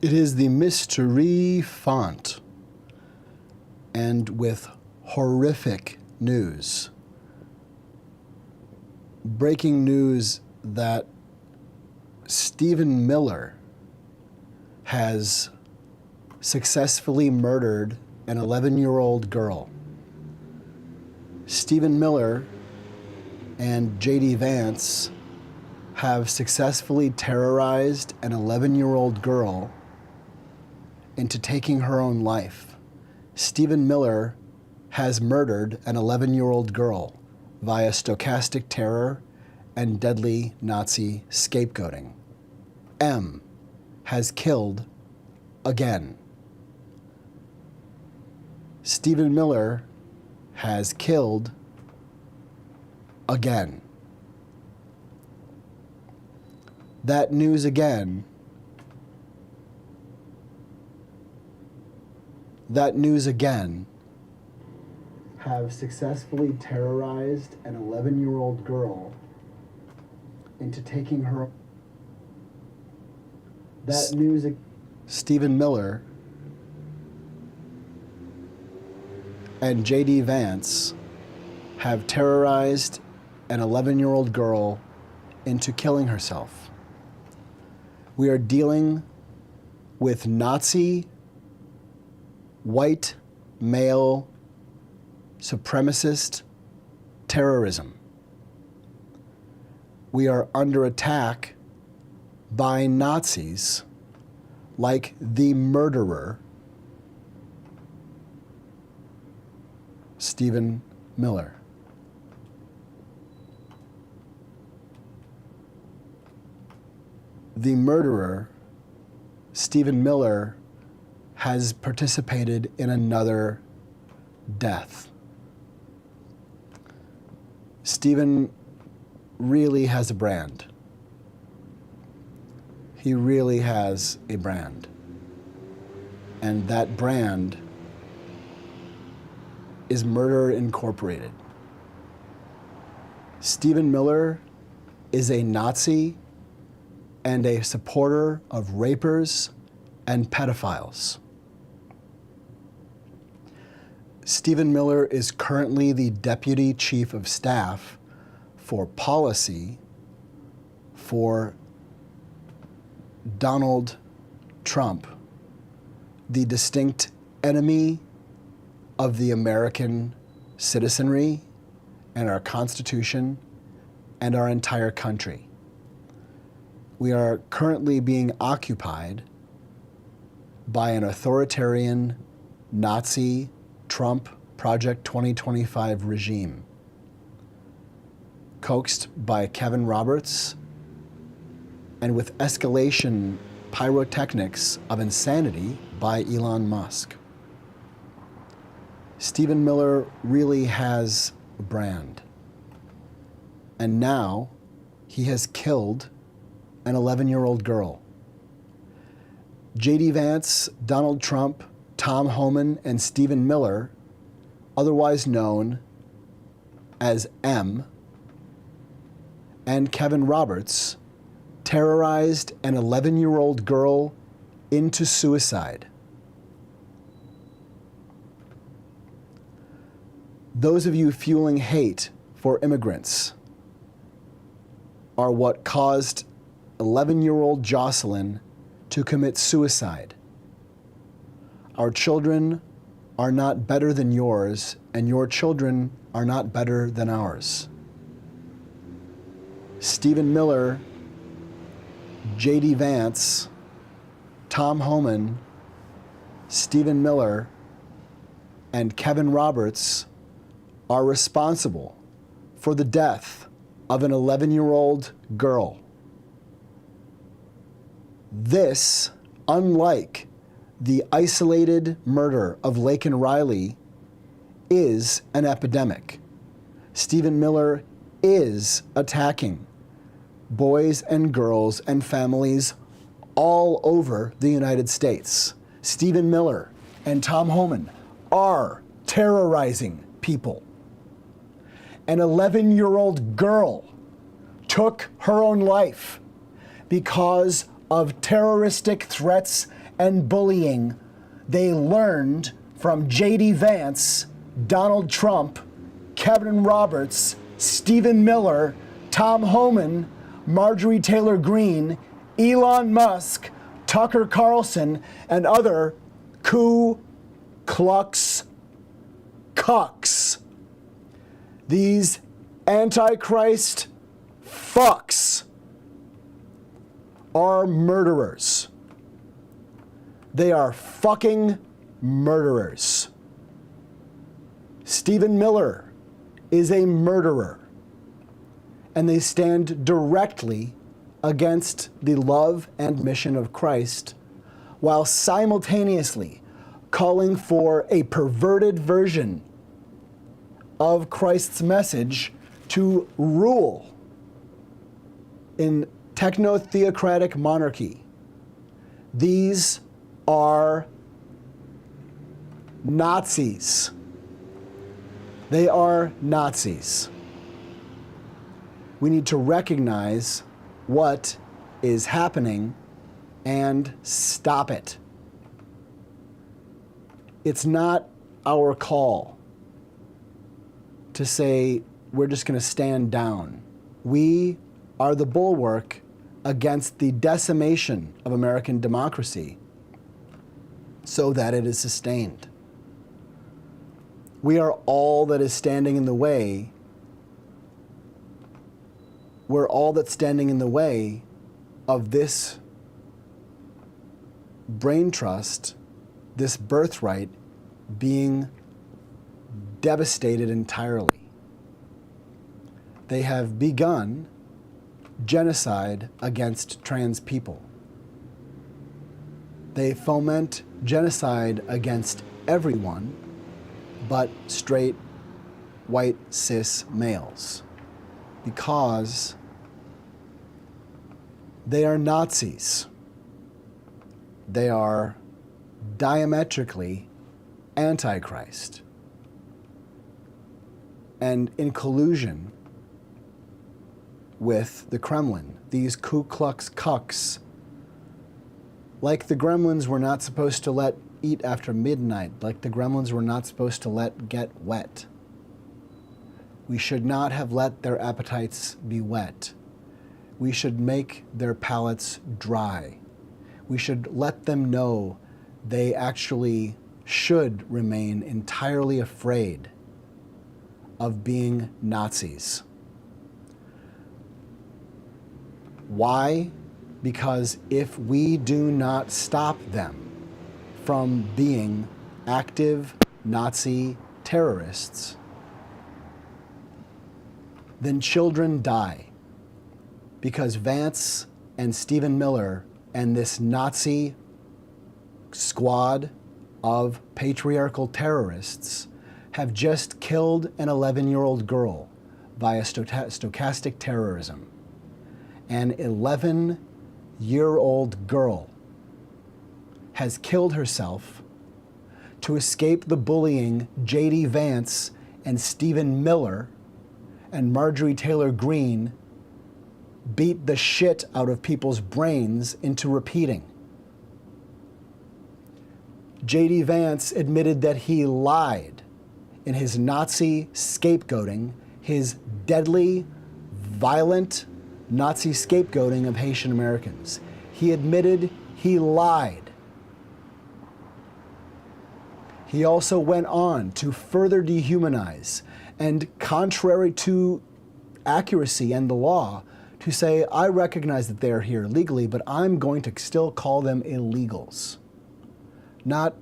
It is the mystery font, and with horrific news. Breaking news that Stephen Miller has successfully murdered an 11-year-old girl. Stephen Miller and J.D. Vance have successfully terrorized an 11-year-old girl into taking her own life. Stephen Miller has murdered an 11-year-old girl via stochastic terror and deadly Nazi scapegoating. M has killed again. Stephen Miller has killed again. That news again have successfully terrorized an 11-year-old girl into taking her. That news. Stephen Miller and J.D. Vance have terrorized an 11-year-old girl into killing herself. We are dealing with Nazi, white, male, supremacist terrorism. We are under attack by Nazis like the murderer, Stephen Miller. The murderer, Stephen Miller, has participated in another death. Stephen really has a brand. He really has a brand. And that brand is Murder Incorporated. Stephen Miller is a Nazi and a supporter of rapers and pedophiles. Stephen Miller is currently the Deputy Chief of Staff for Policy for Donald Trump, the distinct enemy of the American citizenry and our Constitution and our entire country. We are currently being occupied by an authoritarian Nazi Trump Project 2025 regime, coaxed by Kevin Roberts and with escalation pyrotechnics of insanity by Elon Musk. Stephen Miller really has a brand. And now he has killed an 11-year-old girl. J.D. Vance, Donald Trump, Tom Homan, and Stephen Miller, otherwise known as M, and Kevin Roberts, terrorized an 11-year-old girl into suicide. Those of you fueling hate for immigrants are what caused 11-year-old Jocelyn to commit suicide. Our children are not better than yours, and your children are not better than ours. Stephen Miller, J.D. Vance, Tom Homan, Stephen Miller, and Kevin Roberts are responsible for the death of an 11-year-old girl. This, unlike the isolated murder of Laken Riley, is an epidemic. Stephen Miller is attacking boys and girls and families all over the United States. Stephen Miller and Tom Homan are terrorizing people. An 11-year-old girl took her own life because of terroristic threats and bullying they learned from J.D. Vance, Donald Trump, Kevin Roberts, Stephen Miller, Tom Homan, Marjorie Taylor Greene, Elon Musk, Tucker Carlson, and other Ku Klux cucks. These Antichrist fucks are murderers. They are fucking murderers. Stephen Miller is a murderer, and they stand directly against the love and mission of Christ, while simultaneously calling for a perverted version of Christ's message to rule in techno-theocratic monarchy. These are Nazis. They are Nazis. We need to recognize what is happening and stop it. It's not our call to say we're just going to stand down. We are the bulwark against the decimation of American democracy so that it is sustained. We are all that is standing in the way. We're all that's standing in the way of this brain trust, this birthright being devastated entirely. They have begun genocide against trans people. They foment genocide against everyone but straight, white, cis males, because they are Nazis. They are diametrically Antichrist and in collusion with the Kremlin. These Ku Klux cucks, like the gremlins were not supposed to let eat after midnight, like the gremlins were not supposed to let get wet. We should not have let their appetites be wet. We should make their palates dry. We should let them know they actually should remain entirely afraid of being Nazis. Why? Because if we do not stop them from being active Nazi terrorists, then children die. Because Vance and Stephen Miller and this Nazi squad of patriarchal terrorists have just killed an 11-year-old girl via stochastic terrorism. An 11-year-old girl has killed herself to escape the bullying J.D. Vance and Stephen Miller and Marjorie Taylor Greene beat the shit out of people's brains into repeating. J.D. Vance admitted that he lied in his Nazi scapegoating, his deadly, violent Nazi scapegoating of Haitian Americans. He admitted he lied. He also went on to further dehumanize and, contrary to accuracy and the law, to say, I recognize that they are here legally, but I'm going to still call them illegals. Not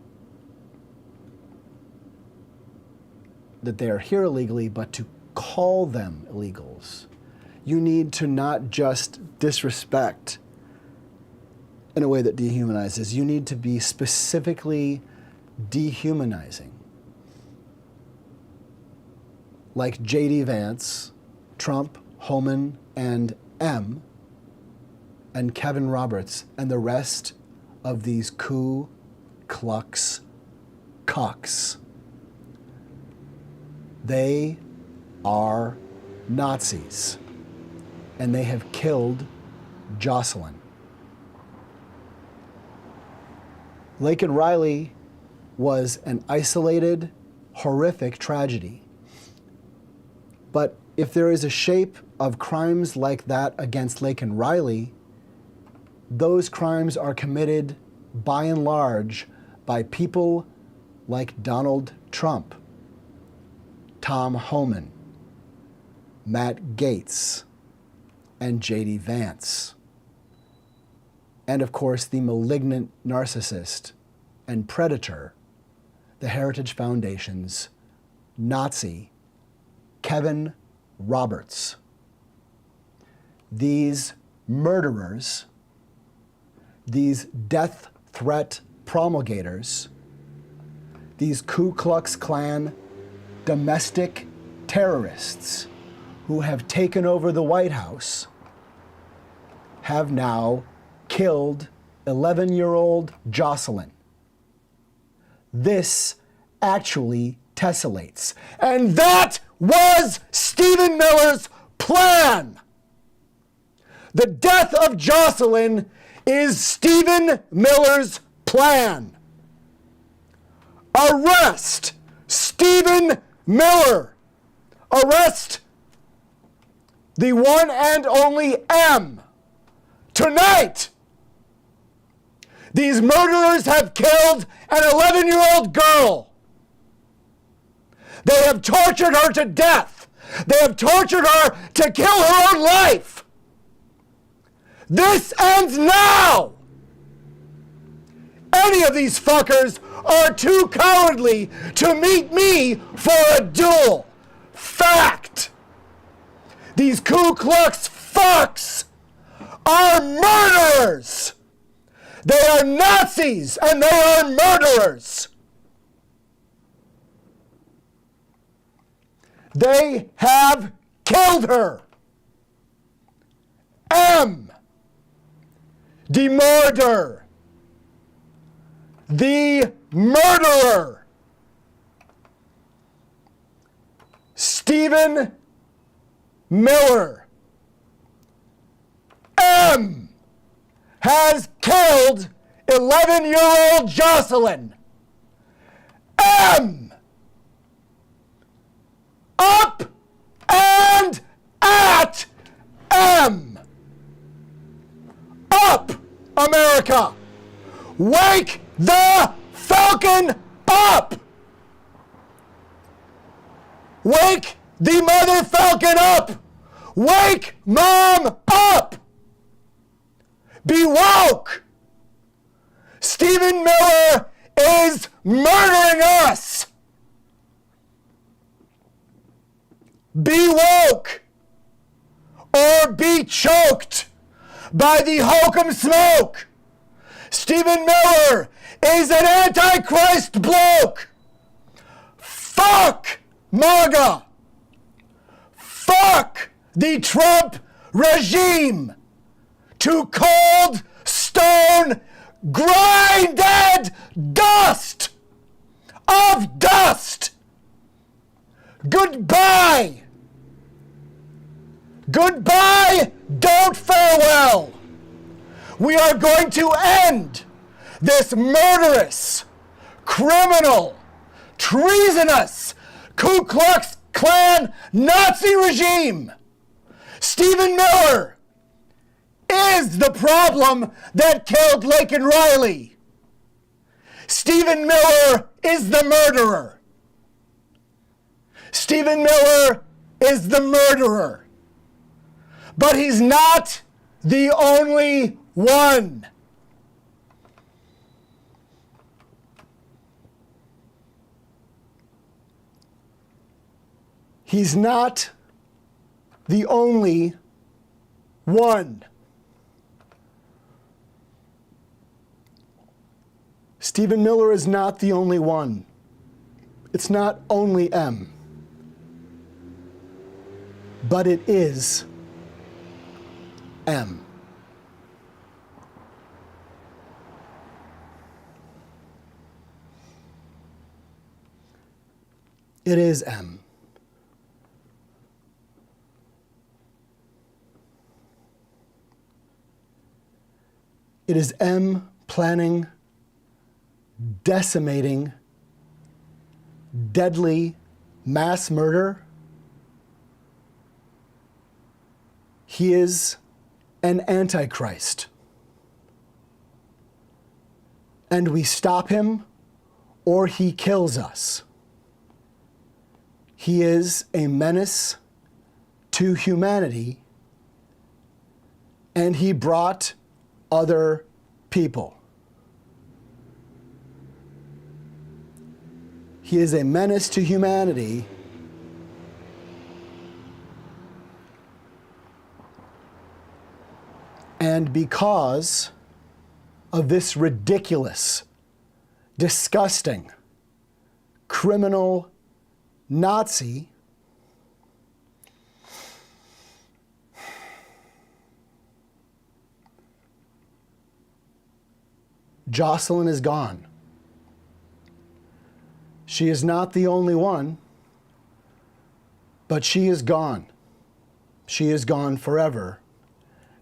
that they are here illegally, but to call them illegals. You need to not just disrespect in a way that dehumanizes. You need to be specifically dehumanizing. Like J.D. Vance, Trump, Homan, and M, and Kevin Roberts, and the rest of these Ku Klux cucks. They are Nazis, and they have killed Jocelyn. Laken Riley was an isolated, horrific tragedy. But if there is a shape of crimes like that against Laken Riley, those crimes are committed by and large by people like Donald Trump, Tom Homan, Matt Gaetz, and J.D. Vance. And of course, the malignant narcissist and predator, the Heritage Foundation's Nazi, Kevin Roberts. These murderers, these death threat promulgators, these Ku Klux Klan domestic terrorists who have taken over the White House have now killed 11-year-old Jocelyn. This actually tessellates. And that was Stephen Miller's plan. The death of Jocelyn is Stephen Miller's plan. Arrest Stephen Miller. Arrest the one and only M. Tonight, these murderers have killed an 11-year-old girl. They have tortured her to death. They have tortured her to kill her own life. This ends now. Any of these fuckers are too cowardly to meet me for a duel. Fact. These Ku Klux fucks are murderers. They are Nazis and they are murderers. They have killed her. M. The murder. The murderer. Stephen Miller. M. has killed 11-year-old Jocelyn. M. Up and at M. Up, America. Wake the Falcon up. Wake the mother Falcon up. Wake Mom up. Be woke. Stephen Miller is murdering us. Be woke or be choked by the hokum smoke. Stephen Miller is an antichrist bloke. Fuck MAGA. Fuck the Trump regime. To cold stone grinded dust of dust. Goodbye. Goodbye, don't farewell. We are going to end this murderous, criminal, treasonous Ku Klux Klan Nazi regime. Stephen Miller is the problem that killed Laken Riley. Stephen Miller is the murderer. Stephen Miller is the murderer. But he's not the only one. He's not the only one. Stephen Miller is not the only one. It's not only M. But it is M. It is M. It is M planning decimating, deadly mass murder. He is an antichrist. And we stop him or he kills us. He is a menace to humanity, and he brought other people. He is a menace to humanity, and because of this ridiculous, disgusting, criminal Nazi, Jocelyn is gone. She is not the only one, but she is gone. She is gone forever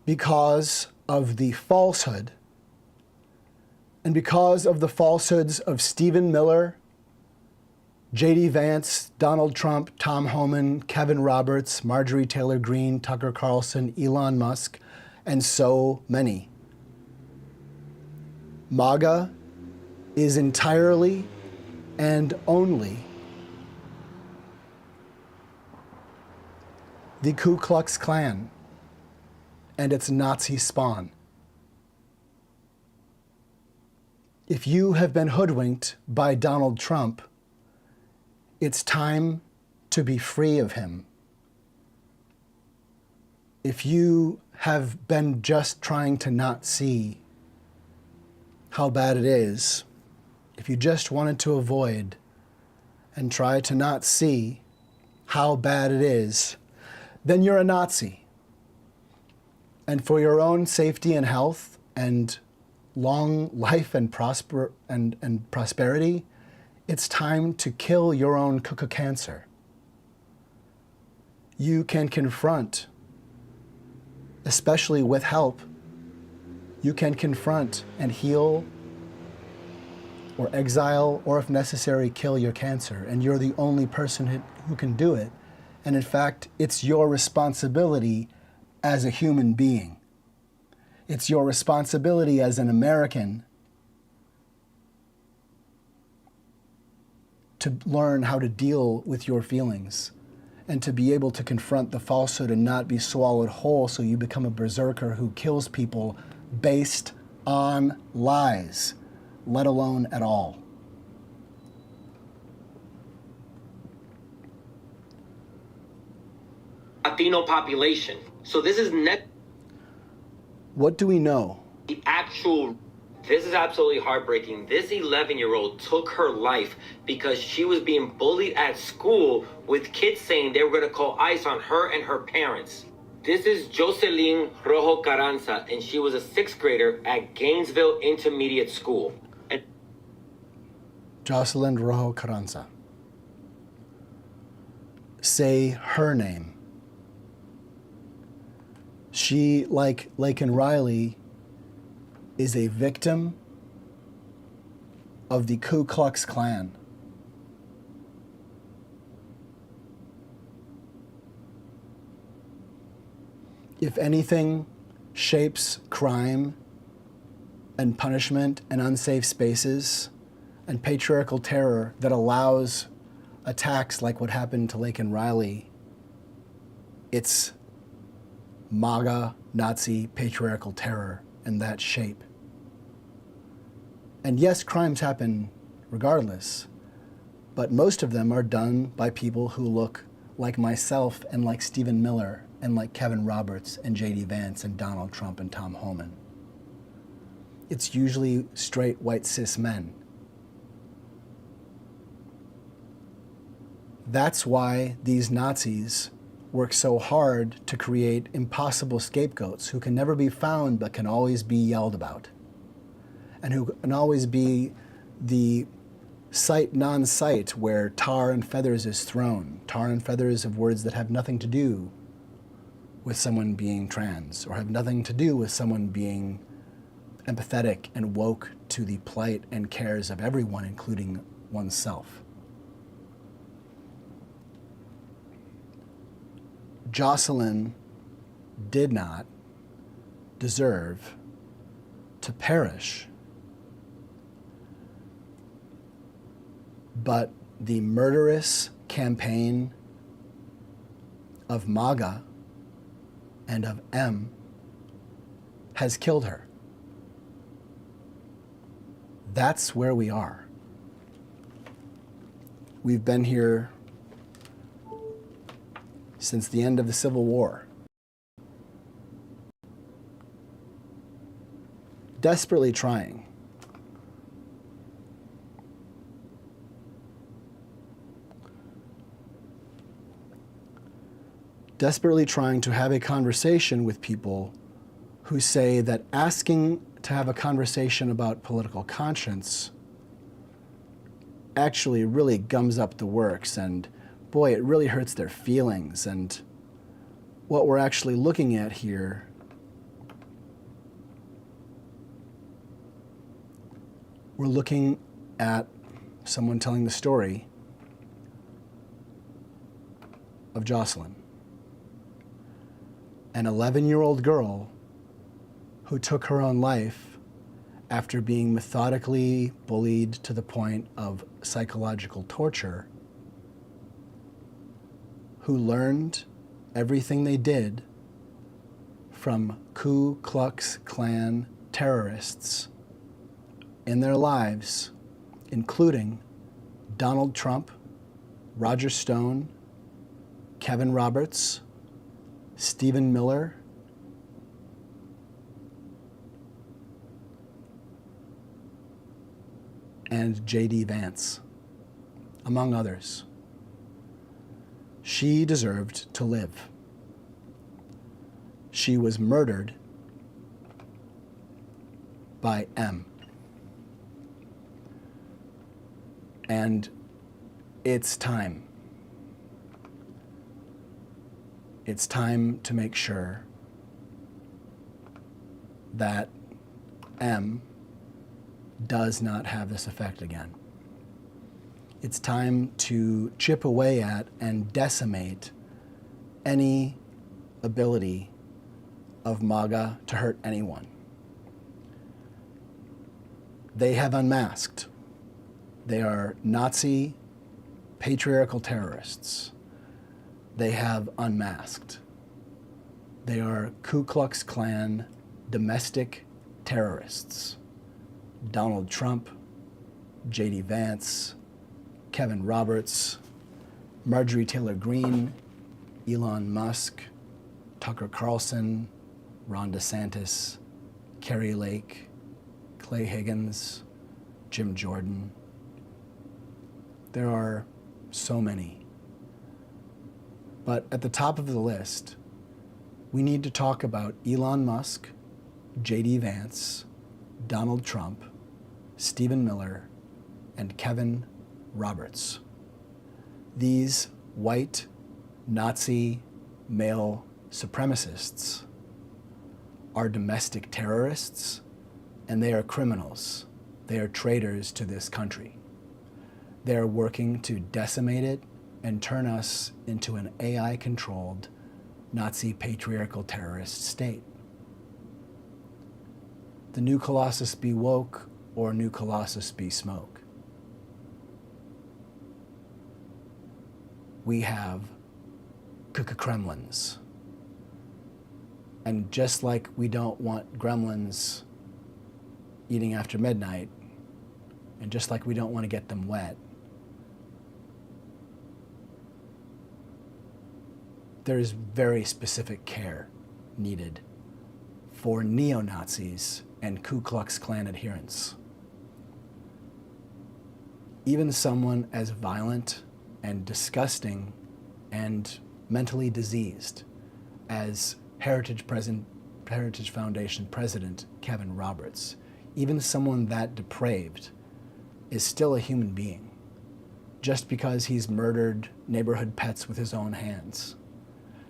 because of the falsehood and because of the falsehoods of Stephen Miller, J.D. Vance, Donald Trump, Tom Homan, Kevin Roberts, Marjorie Taylor Greene, Tucker Carlson, Elon Musk, and so many. MAGA is entirely and only the Ku Klux Klan and its Nazi spawn. If you have been hoodwinked by Donald Trump, it's time to be free of him. If you have been just trying to not see how bad it is, if you just wanted to avoid and try to not see how bad it is, then you're a Nazi. And for your own safety and health and long life and prosperity, it's time to kill your own cancer. You can confront, especially with help, you can confront and heal or exile, or if necessary, kill your cancer. And you're the only person who can do it. And in fact, it's your responsibility as a human being. It's your responsibility as an American to learn how to deal with your feelings and to be able to confront the falsehood and not be swallowed whole so you become a berserker who kills people based on lies, let alone at all. Latino population. So this is What do we know? the actual. This is absolutely heartbreaking. This 11-year-old took her life because she was being bullied at school with kids saying they were going to call ICE on her and her parents. This is Jocelyn Rojo Carranza, and she was a 6th grader at Gainesville Intermediate School. And Jocelyn Rojo Carranza. Say her name. She, like Laken Riley, is a victim of the Ku Klux Klan. If anything shapes crime and punishment and unsafe spaces and patriarchal terror that allows attacks like what happened to Laken Riley, it's MAGA, Nazi, patriarchal terror in that shape. And yes, crimes happen regardless, but most of them are done by people who look like myself and like Stephen Miller and like Kevin Roberts and J.D. Vance and Donald Trump and Tom Homan. It's usually straight white cis men. That's why these Nazis work so hard to create impossible scapegoats who can never be found but can always be yelled about, and who can always be the sight non-sight where tar and feathers is thrown, tar and feathers of words that have nothing to do with someone being trans or have nothing to do with someone being empathetic and woke to the plight and cares of everyone, including oneself. Jocelyn did not deserve to perish, but the murderous campaign of MAGA and of M has killed her. That's where we are. We've been here since the end of the Civil War. Desperately trying. Desperately trying to have a conversation with people who say that asking to have a conversation about political conscience actually really gums up the works, and boy, it really hurts their feelings. And what we're actually looking at here we're looking at someone telling the story of Jocelyn, an 11-year-old girl who took her own life after being methodically bullied to the point of psychological torture, who learned everything they did from Ku Klux Klan terrorists in their lives, including Donald Trump, Roger Stone, Kevin Roberts, Stephen Miller, and J.D. Vance, among others. She deserved to live. She was murdered by M. And it's time. It's time to make sure that M does not have this effect again. It's time to chip away at and decimate any ability of MAGA to hurt anyone. They have unmasked. They are Nazi patriarchal terrorists. They have unmasked. They are Ku Klux Klan domestic terrorists. Donald Trump, J.D. Vance, Kevin Roberts, Marjorie Taylor Greene, Elon Musk, Tucker Carlson, Ron DeSantis, Carrie Lake, Clay Higgins, Jim Jordan. There are so many. But at the top of the list, we need to talk about Elon Musk, J.D. Vance, Donald Trump, Stephen Miller, and Kevin Roberts. These white Nazi male supremacists are domestic terrorists, and they are criminals. They are traitors to this country. They are working to decimate it and turn us into an AI-controlled Nazi patriarchal terrorist state. The new Colossus be woke, or new Colossus be smoke. We have Kremlins. And just like we don't want gremlins eating after midnight, and just like we don't want to get them wet, there's very specific care needed for neo-Nazis and Ku Klux Klan adherents. Even someone as violent and disgusting and mentally diseased as Heritage Foundation President Kevin Roberts, even someone that depraved is still a human being, just because he's murdered neighborhood pets with his own hands,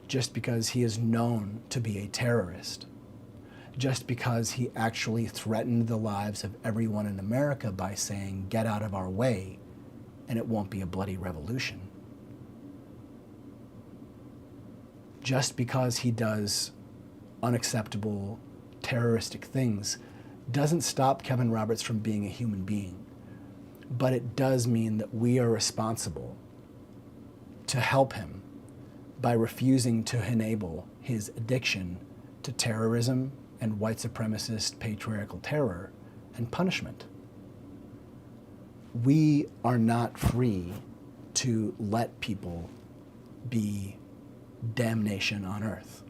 just because he is known to be a terrorist, just because he actually threatened the lives of everyone in America by saying, "Get out of our way, and it won't be a bloody revolution." Just because he does unacceptable terroristic things doesn't stop Kevin Roberts from being a human being. But it does mean that we are responsible to help him by refusing to enable his addiction to terrorism and white supremacist patriarchal terror and punishment. We are not free to let people be damnation on earth.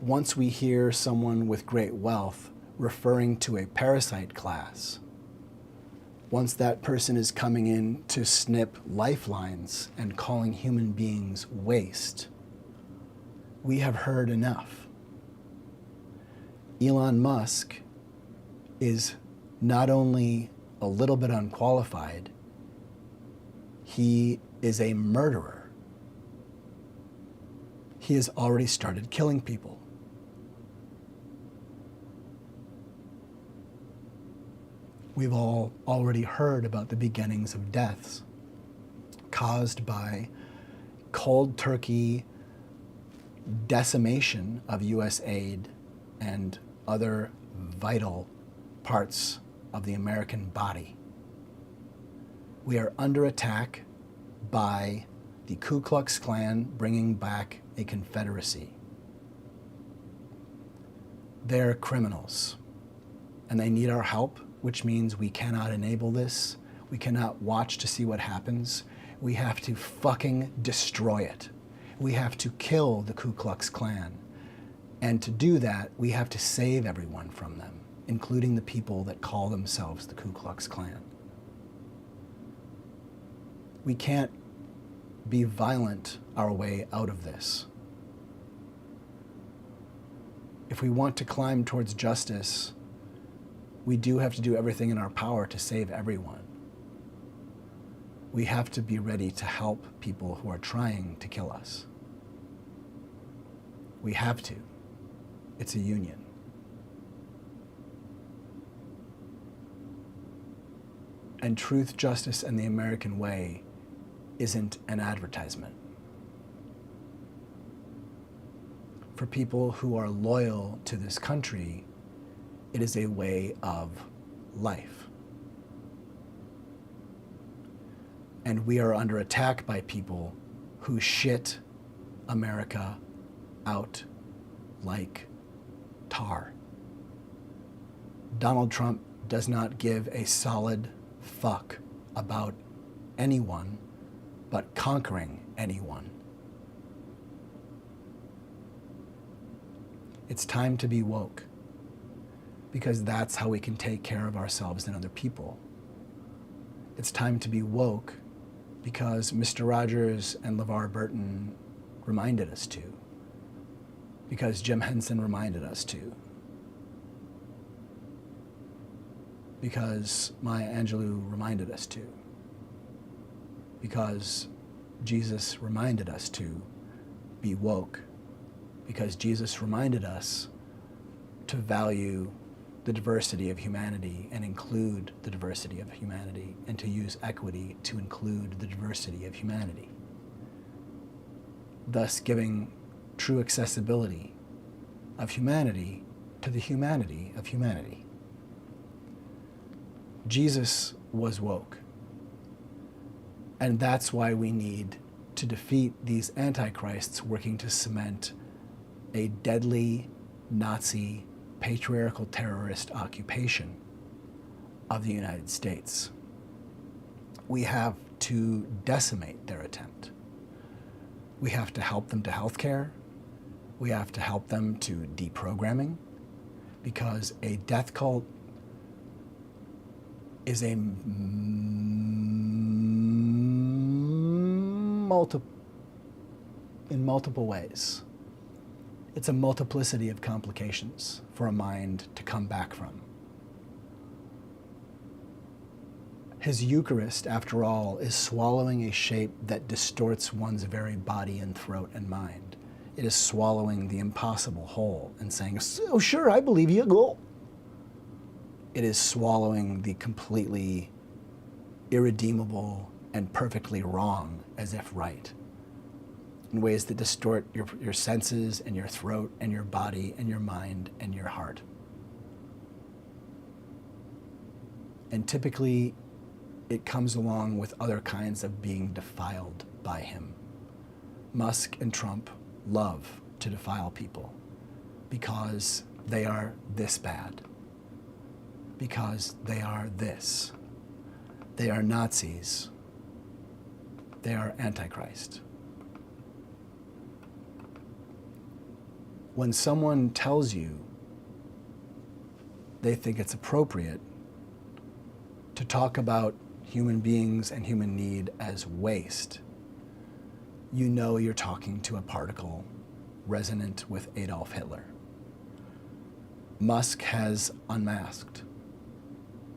Once we hear someone with great wealth referring to a parasite class, once that person is coming in to snip lifelines and calling human beings waste, we have heard enough. Elon Musk is not only a little bit unqualified, he is a murderer. He has already started killing people. We've all already heard about the beginnings of deaths caused by cold turkey decimation of U.S. aid and other vital parts of the American body. We are under attack by the Ku Klux Klan bringing back a confederacy. They're criminals, and they need our help, which means we cannot enable this. We cannot watch to see what happens. We have to fucking destroy it. We have to kill the Ku Klux Klan. And to do that, we have to save everyone from them, including the people that call themselves the Ku Klux Klan. We can't be violent our way out of this. If we want to climb towards justice, we do have to do everything in our power to save everyone. We have to be ready to help people who are trying to kill us. We have to. It's a union. And truth, justice, and the American way isn't an advertisement. For people who are loyal to this country, it is a way of life. And we are under attack by people who shit America out like tar. Donald Trump does not give a solid fuck about anyone but conquering anyone. It's time to be woke, because that's how we can take care of ourselves and other people. It's time to be woke because Mr. Rogers and LeVar Burton reminded us to, because Jim Henson reminded us to, because Maya Angelou reminded us to, because Jesus reminded us to be woke, because Jesus reminded us to value the diversity of humanity and include the diversity of humanity, and to use equity to include the diversity of humanity, thus giving true accessibility of humanity to the humanity of humanity. Jesus was woke, and that's why we need to defeat these antichrists working to cement a deadly Nazi patriarchal terrorist occupation of the United States. We have to decimate their attempt. We have to help them to healthcare. We have to help them to deprogramming, because a death cult is in multiple ways. It's a multiplicity of complications for a mind to come back from. His Eucharist, after all, is swallowing a shape that distorts one's very body and throat and mind. It is swallowing the impossible whole and saying, "Oh, sure, I believe you, go." It is swallowing the completely irredeemable and perfectly wrong as if right, in ways that distort your senses and your throat and your body and your mind and your heart. And typically, it comes along with other kinds of being defiled by him. Musk and Trump love to defile people because they are this bad, because they are this. They are Nazis. They are Antichrist. When someone tells you they think it's appropriate to talk about human beings and human need as waste, you know you're talking to a particle resonant with Adolf Hitler. Musk has unmasked.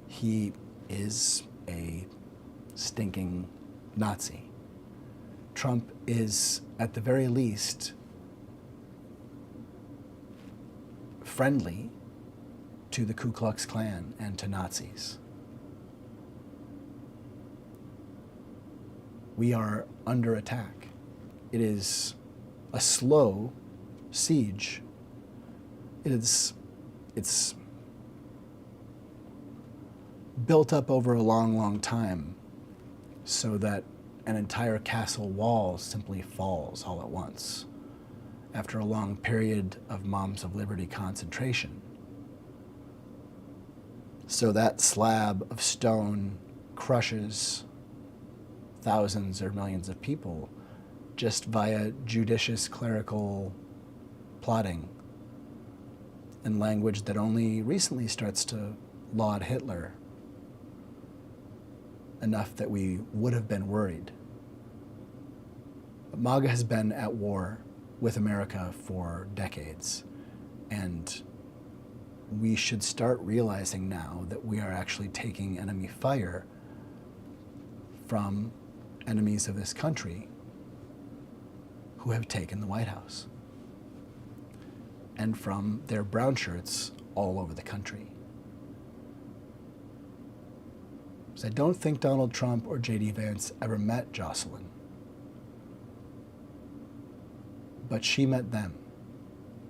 He is a stinking Nazi. Trump is, at the very least, friendly to the Ku Klux Klan and to Nazis. We are under attack. It is a slow siege. It's built up over a long, long time so that an entire castle wall simply falls all at once after a long period of Moms of Liberty concentration. So that slab of stone crushes thousands or millions of people just via judicious clerical plotting and language that only recently starts to laud Hitler enough that we would have been worried. But MAGA has been at war with America for decades, and we should start realizing now that we are actually taking enemy fire from enemies of this country who have taken the White House, and from their brown shirts all over the country. So I don't think Donald Trump or J.D. Vance ever met Jocelyn, but she met them.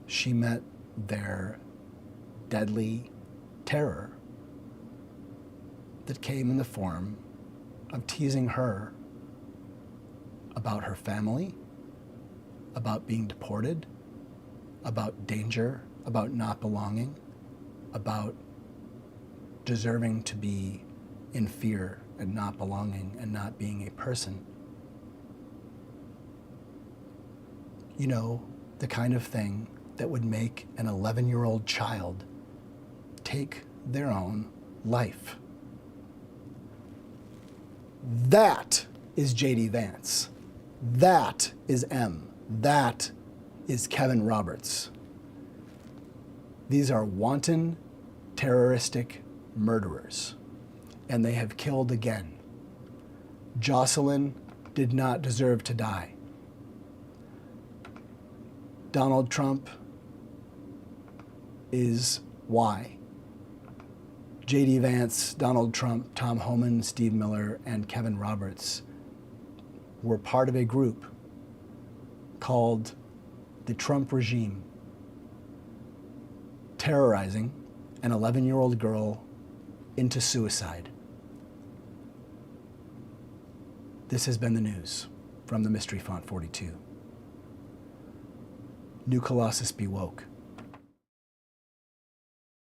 She met their deadly terror that came in the form of teasing her about her family, about being deported, about danger, about not belonging, about deserving to be in fear and not belonging and not being a person. You know, the kind of thing that would make an 11-year-old child take their own life. That is J.D. Vance. That is M. That is Kevin Roberts. These are wanton, terroristic murderers, and they have killed again. Jocelyn did not deserve to die. Donald Trump is why. J.D. Vance, Donald Trump, Tom Homan, Steve Miller, and Kevin Roberts were part of a group called the Trump regime, terrorizing an 11-year-old girl into suicide. This has been the news from the Mystery Font 42. New Colossus be woke.